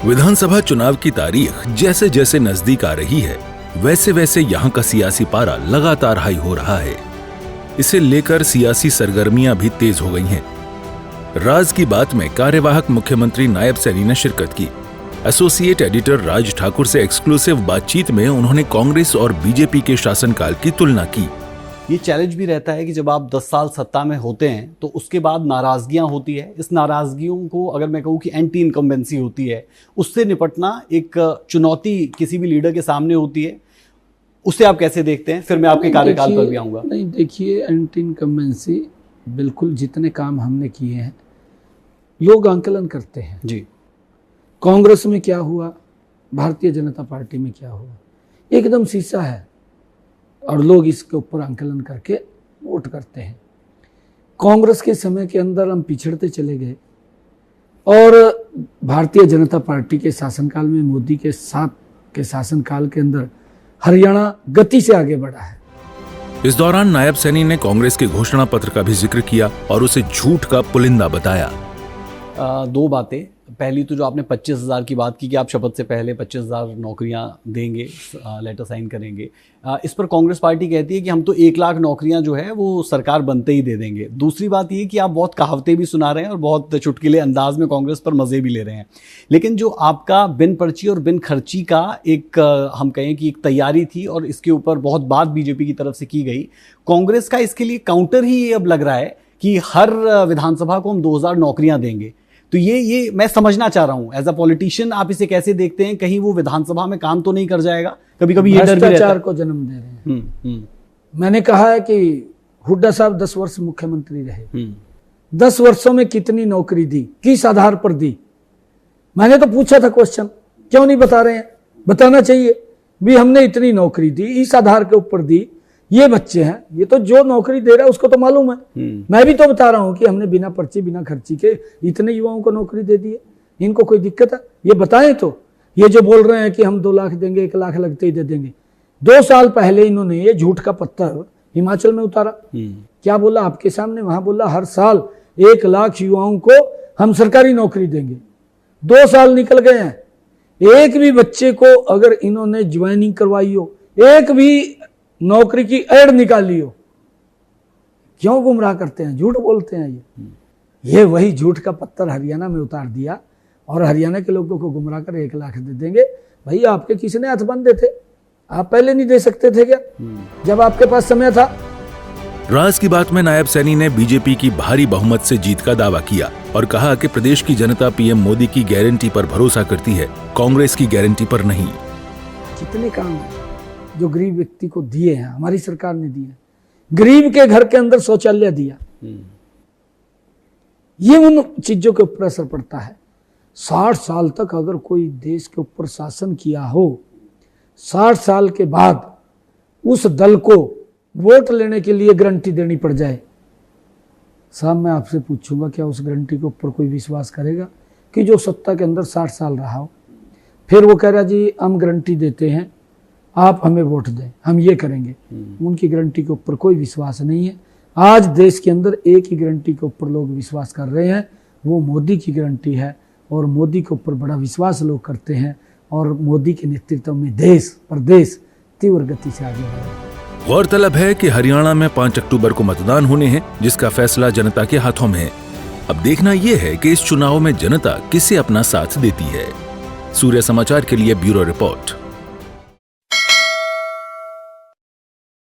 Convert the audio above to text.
विधानसभा चुनाव की तारीख जैसे जैसे नजदीक आ रही है, वैसे वैसे यहाँ का सियासी पारा लगातार हाई हो रहा है। इसे लेकर सियासी सरगर्मियां भी तेज हो गई हैं। राज की बात में कार्यवाहक मुख्यमंत्री नायब सैनी ने शिरकत की। एसोसिएट एडिटर राज ठाकुर से एक्सक्लूसिव बातचीत में उन्होंने कांग्रेस और बीजेपी के शासनकाल की तुलना की। ये चैलेंज भी रहता है कि जब आप 10 साल सत्ता में होते हैं तो उसके बाद नाराजगियां होती है। इस नाराजगियों को अगर मैं कहूँ कि एंटी इनकम्बेंसी होती है, उससे निपटना एक चुनौती किसी भी लीडर के सामने होती है। उसे आप कैसे देखते हैं? फिर मैं आपके कार्यकाल पर भी आऊंगा। नहीं, देखिए, एंटी इनकम्बेंसी बिल्कुल जितने काम हमने किए हैं लोग आंकलन करते हैं जी। कांग्रेस में क्या हुआ, भारतीय जनता पार्टी में क्या हुआ, एकदम शीशा है और लोग इसके ऊपर आंकलन करके वोट करते हैं। कांग्रेस के समय के अंदर हम पिछड़ते चले गए और भारतीय जनता पार्टी के शासनकाल में, मोदी के साथ के शासनकाल के अंदर हरियाणा गति से आगे बढ़ा है। इस दौरान नायब सैनी ने कांग्रेस के घोषणा पत्र का भी जिक्र किया और उसे झूठ का पुलिंदा बताया। दो बातें। पहली तो जो आपने 25,000 की बात की कि आप शपथ से पहले 25,000 नौकरियां देंगे, लेटर साइन करेंगे। इस पर कांग्रेस पार्टी कहती है कि हम तो 1 लाख नौकरियां जो है वो सरकार बनते ही दे देंगे। दूसरी बात ये कि आप बहुत कहावतें भी सुना रहे हैं और बहुत चुटकुले अंदाज में कांग्रेस पर मजे भी ले रहे हैं। लेकिन जो आपका बिन पर्ची और बिन खर्ची का एक हम कहें कि एक तैयारी थी और इसके ऊपर बहुत बात बीजेपी की तरफ से की गई, कांग्रेस का इसके लिए काउंटर ही ये अब लग रहा है कि हर विधानसभा को हम 2,000 नौकरियां देंगे। तो ये मैं समझना चाह रहा हूं, एज अ पॉलिटिशियन आप इसे कैसे देखते हैं? कहीं वो विधानसभा में काम तो नहीं कर जाएगा? कभी कभी ये डर भी रहता है। भ्रष्टाचार को जन्म दे रहे हैं। मैंने कहा है कि हुड्डा साहब 10 वर्ष मुख्यमंत्री रहे, 10 वर्षों में कितनी नौकरी दी, किस आधार पर दी? मैंने तो पूछा था क्वेश्चन, क्यों नहीं बता रहे हैं? बताना चाहिए भी हमने इतनी नौकरी दी, इस आधार के ऊपर दी। ये बच्चे हैं, ये तो जो नौकरी दे रहा है उसको तो मालूम है। मैं भी तो बता रहा हूं कि हमने बिना पर्ची बिना खर्ची के इतने युवाओं को नौकरी दे दी है। इनको कोई दिक्कत है? ये बताएं तो। ये जो बोल रहे हैं कि हम 2 लाख देंगे, 1 लाख लगते ही दे देंगे, 2 साल पहले इन्होंने ये झूठ का पत्थर हिमाचल में उतारा। क्या बोला आपके सामने? वहां बोला हर साल 1 लाख युवाओं को हम सरकारी नौकरी देंगे। 2 साल निकल गए हैं, एक भी बच्चे को अगर इन्होंने ज्वाइनिंग करवाई हो, एक भी नौकरी की एड निकाली हो, क्यों गुमराह करते हैं, झूठ बोलते हैं? ये वही झूठ का पत्थर हरियाणा में उतार दिया और हरियाणा के लोगों को गुमराह कर 1 लाख दे देंगे। भाई आपके किसने हाथ बांधे थे? आप पहले नहीं दे सकते थे क्या, जब आपके पास समय था? राज की बात में नायब सैनी ने बीजेपी की भारी बहुमत से जीत का दावा किया और कहा कि प्रदेश की जनता पीएम मोदी की गारंटी पर भरोसा करती है, कांग्रेस की गारंटी पर नहीं। कितने काम जो गरीब व्यक्ति को दिए हैं, हमारी सरकार ने दिए हैं। गरीब के घर के अंदर शौचालय दिया, ये उन चीजों के ऊपर असर पड़ता है। 60 साल तक अगर कोई देश के ऊपर शासन किया हो, 60 साल के बाद उस दल को वोट लेने के लिए गारंटी देनी पड़ जाए, साहब मैं आपसे पूछूंगा क्या उस गारंटी के ऊपर कोई विश्वास करेगा? कि जो सत्ता के अंदर 60 साल रहा हो, फिर वो कह रहा जी हम गारंटी देते हैं, आप हमें वोट दें, हम ये करेंगे। उनकी गारंटी के ऊपर कोई विश्वास नहीं है। आज देश के अंदर एक ही गारंटी के ऊपर लोग विश्वास कर रहे हैं, वो मोदी की गारंटी है और मोदी के ऊपर बड़ा विश्वास लोग करते हैं और मोदी के नेतृत्व में देश प्रदेश तीव्र गति से आगे बढ़ रहा है। गौरतलब है कि हरियाणा में 5 अक्टूबर को मतदान होने हैं, जिसका फैसला जनता के हाथों में है। अब देखना यह है कि इस चुनाव में जनता किसे अपना साथ देती है। सूर्य समाचार के लिए ब्यूरो रिपोर्ट।